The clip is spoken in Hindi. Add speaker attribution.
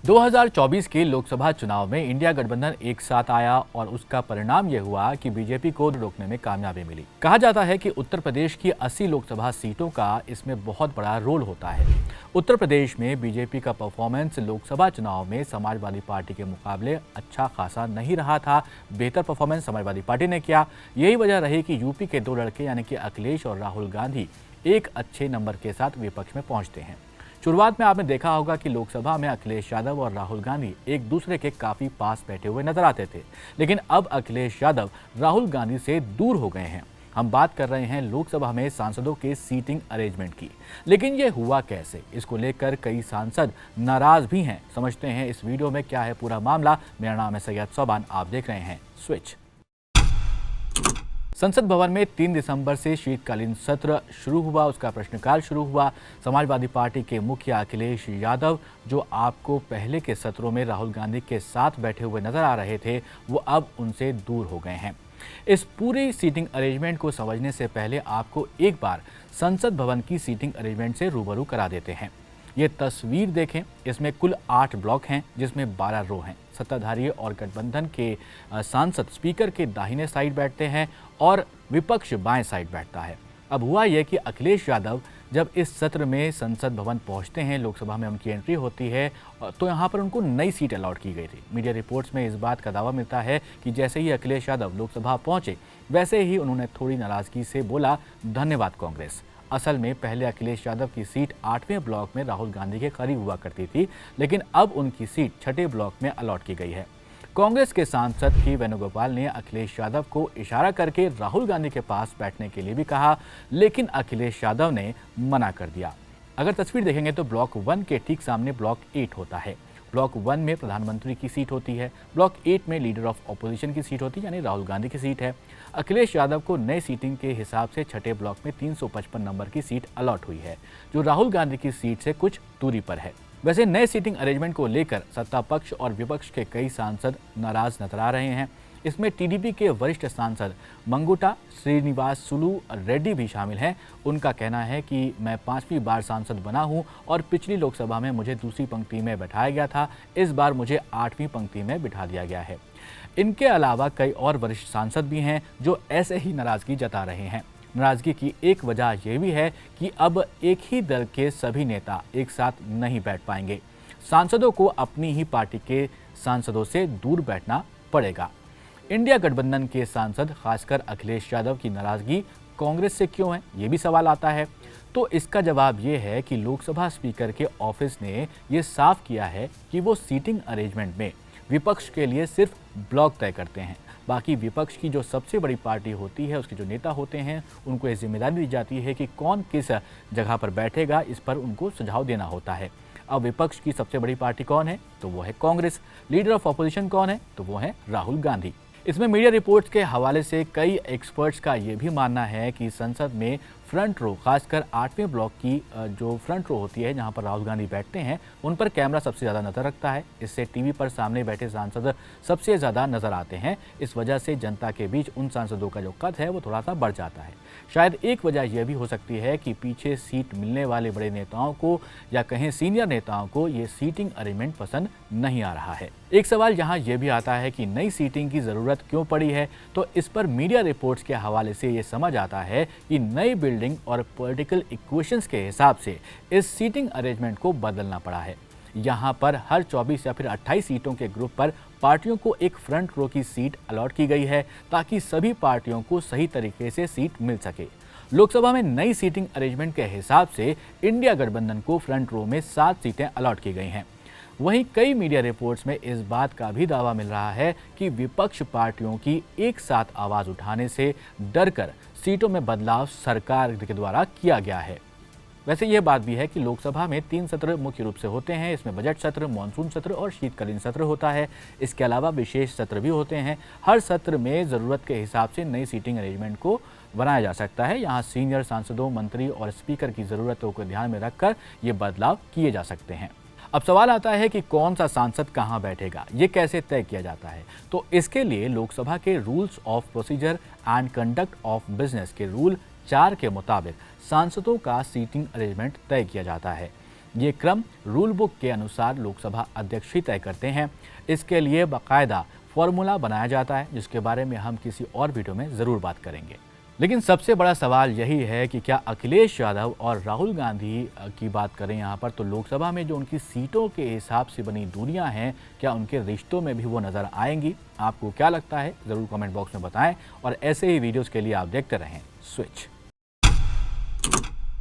Speaker 1: 2024 के लोकसभा चुनाव में इंडिया गठबंधन एक साथ आया और उसका परिणाम यह हुआ कि बीजेपी को रोकने में कामयाबी मिली। कहा जाता है कि उत्तर प्रदेश की 80 लोकसभा सीटों का इसमें बहुत बड़ा रोल होता है। उत्तर प्रदेश में बीजेपी का परफॉर्मेंस लोकसभा चुनाव में समाजवादी पार्टी के मुकाबले अच्छा खासा नहीं रहा था। बेहतर परफॉर्मेंस समाजवादी पार्टी ने किया। यही वजह रही कि यूपी के दो लड़के यानी कि अखिलेश और राहुल गांधी एक अच्छे नंबर के साथ विपक्ष में पहुंचते हैं। शुरुआत में आपने देखा होगा कि लोकसभा में अखिलेश यादव और राहुल गांधी एक दूसरे के काफी पास बैठे हुए नजर आते थे, लेकिन अब अखिलेश यादव राहुल गांधी से दूर हो गए हैं। हम बात कर रहे हैं लोकसभा में सांसदों के सीटिंग अरेंजमेंट की, लेकिन ये हुआ कैसे, इसको लेकर कई सांसद नाराज भी हैं। समझते हैं इस वीडियो में क्या है पूरा मामला। मेरा नाम है सैयद सोबान, आप देख रहे हैं स्विच। संसद भवन में 3 दिसंबर से शीतकालीन सत्र शुरू हुआ, उसका प्रश्नकाल शुरू हुआ। समाजवादी पार्टी के मुखिया अखिलेश यादव, जो आपको पहले के सत्रों में राहुल गांधी के साथ बैठे हुए नजर आ रहे थे, वो अब उनसे दूर हो गए हैं। इस पूरी सीटिंग अरेंजमेंट को समझने से पहले आपको एक बार संसद भवन की सीटिंग अरेंजमेंट से रूबरू करा देते हैं। ये तस्वीर देखें, इसमें कुल 8 ब्लॉक हैं, जिसमें 12 रो हैं। सत्ताधारी और गठबंधन के सांसद स्पीकर के दाहिने साइड बैठते हैं और विपक्ष बाएं साइड बैठता है। अब हुआ यह कि अखिलेश यादव जब इस सत्र में संसद भवन पहुंचते हैं, लोकसभा में उनकी एंट्री होती है, तो यहां पर उनको नई सीट अलॉट की गई थी। मीडिया रिपोर्ट्स में इस बात का दावा मिलता है कि जैसे ही अखिलेश यादव लोकसभा पहुंचे, वैसे ही उन्होंने थोड़ी नाराजगी से बोला, धन्यवाद कांग्रेस। असल में पहले अखिलेश यादव की सीट 8वें ब्लॉक में राहुल गांधी के करीब हुआ करती थी, लेकिन अब उनकी सीट 6ठे ब्लॉक में अलॉट की गई है। कांग्रेस के सांसद के वेणुगोपाल ने अखिलेश यादव को इशारा करके राहुल गांधी के पास बैठने के लिए भी कहा, लेकिन अखिलेश यादव ने मना कर दिया। अगर तस्वीर देखेंगे तो ब्लॉक 1 के ठीक सामने ब्लॉक 8 होता है। ब्लॉक 1 में प्रधानमंत्री की सीट होती है, ब्लॉक 8 में लीडर ऑफ ऑपोजिशन की सीट होती है, यानी राहुल गांधी की सीट है। अखिलेश यादव को नए सीटिंग के हिसाब से 6ठे ब्लॉक में 355 नंबर की सीट अलॉट हुई है, जो राहुल गांधी की सीट से कुछ दूरी पर है। वैसे नए सीटिंग अरेंजमेंट को लेकर सत्ता पक्ष और विपक्ष के कई सांसद नाराज नजर आ रहे हैं। इसमें टीडीपी के वरिष्ठ सांसद मंगुटा श्रीनिवासुलु रेड्डी भी शामिल हैं। उनका कहना है कि मैं 5वीं बार सांसद बना हूं और पिछली लोकसभा में मुझे दूसरी पंक्ति में बैठाया गया था, इस बार मुझे 8वीं पंक्ति में बिठा दिया गया है। इनके अलावा कई और वरिष्ठ सांसद भी हैं जो ऐसे ही नाराजगी जता रहे हैं। नाराजगी की एक वजह यह भी है कि अब एक ही दल के सभी नेता एक साथ नहीं बैठ पाएंगे। सांसदों को अपनी ही पार्टी के सांसदों से दूर बैठना पड़ेगा। इंडिया गठबंधन के सांसद, खासकर अखिलेश यादव की नाराजगी कांग्रेस से क्यों है, ये भी सवाल आता है। तो इसका जवाब ये है कि लोकसभा स्पीकर के ऑफिस ने ये साफ किया है कि वो सीटिंग अरेंजमेंट में विपक्ष के लिए सिर्फ ब्लॉक तय करते हैं। बाकी विपक्ष की जो सबसे बड़ी पार्टी होती है, उसके जो नेता होते हैं, उनको ये जिम्मेदारी दी जाती है कि कौन किस जगह पर बैठेगा, इस पर उनको सुझाव देना होता है। अब विपक्ष की सबसे बड़ी पार्टी कौन है, तो वो है कांग्रेस। लीडर ऑफ ऑपोजिशन कौन है, तो वो है राहुल गांधी। इसमें मीडिया रिपोर्ट्स के हवाले से कई एक्सपर्ट्स का ये भी मानना है कि संसद में फ्रंट रो, खासकर 8वें ब्लॉक की जो फ्रंट रो होती है, जहां पर राहुल गांधी बैठते हैं, उन पर कैमरा सबसे ज़्यादा नज़र रखता है। इससे टीवी पर सामने बैठे सांसद सबसे ज़्यादा नज़र आते हैं। इस वजह से जनता के बीच उन सांसदों का जो कद है वो थोड़ा सा बढ़ जाता है। शायद एक वजह यह भी हो सकती है कि पीछे सीट मिलने वाले बड़े नेताओं को या कहें सीनियर नेताओं को ये सीटिंग अरेंजमेंट पसंद नहीं आ रहा है। एक सवाल यहाँ यह भी आता है कि नई सीटिंग की ज़रूरत क्यों पड़ी है, तो इस पर मीडिया रिपोर्ट्स के हवाले से ये समझ आता है कि नई बिल्डिंग और पॉलिटिकल इक्वेशंस के हिसाब से इस सीटिंग अरेंजमेंट को बदलना पड़ा है। यहाँ पर हर 24 या फिर 28 सीटों के ग्रुप पर पार्टियों को एक फ्रंट रो की सीट अलॉट की गई है, ताकि सभी पार्टियों को सही तरीके से सीट मिल सके। लोकसभा में नई सीटिंग अरेंजमेंट के हिसाब से इंडिया गठबंधन को फ्रंट रो में 7 सीटें अलॉट की गई हैं। वहीं कई मीडिया रिपोर्ट्स में इस बात का भी दावा मिल रहा है कि विपक्ष पार्टियों की एक साथ आवाज उठाने से डरकर सीटों में बदलाव सरकार के द्वारा किया गया है। वैसे यह बात भी है कि लोकसभा में 3 सत्र मुख्य रूप से होते हैं। इसमें बजट सत्र, मानसून सत्र और शीतकालीन सत्र होता है। इसके अलावा विशेष सत्र भी होते हैं। हर सत्र में ज़रूरत के हिसाब से नई सीटिंग अरेंजमेंट को बनाया जा सकता है। यहाँ सीनियर सांसदों, मंत्री और स्पीकर की ज़रूरतों को ध्यान में रखकर ये बदलाव किए जा सकते हैं। अब सवाल आता है कि कौन सा सांसद कहां बैठेगा, ये कैसे तय किया जाता है। तो इसके लिए लोकसभा के rules of procedure and conduct of business के रूल 4 के मुताबिक सांसदों का सीटिंग अरेंजमेंट तय किया जाता है। ये क्रम रूल बुक के अनुसार लोकसभा अध्यक्ष ही तय करते हैं। इसके लिए बाकायदा फॉर्मूला बनाया जाता है, जिसके बारे में हम किसी और वीडियो में ज़रूर बात करेंगे। लेकिन सबसे बड़ा सवाल यही है कि क्या अखिलेश यादव और राहुल गांधी की बात करें यहाँ पर, तो लोकसभा में जो उनकी सीटों के हिसाब से बनी दूरियां हैं, क्या उनके रिश्तों में भी वो नज़र आएंगी? आपको क्या लगता है, ज़रूर कमेंट बॉक्स में बताएं। और ऐसे ही वीडियोज़ के लिए आप देखते रहें स्विच।